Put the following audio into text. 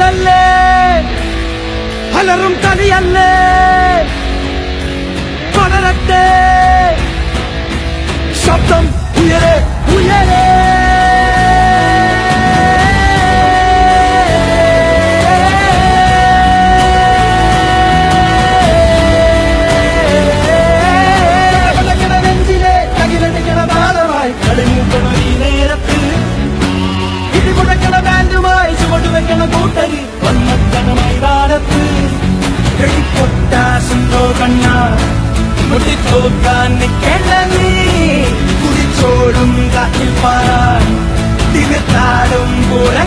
കടലല്ലേ അലറും കലിയല്ലേ പടരട്ടെ ശബ്ദം ഉയരെ ഉയരെ നെഞ്ചിലെ തകിലടിക്കണ നാളമായി കളിമൂക്കണ ഈ നേരത്തിൽ ഇടിമുടക്കണ ബാൻഡുമായി ചുവടുവെക്കണ കൂട്ടരി വന്നക്കണ മൈതാനത്ത് പൊട്ടാസുണ്ടോ കണ്ണ മുട്ടിത്തോക്കാൻ നിൽക്കേണ്ട നീ കുടിച്ചോടും കാറ്റിൽ പാറാൻ തിരുത്താടും പോലെ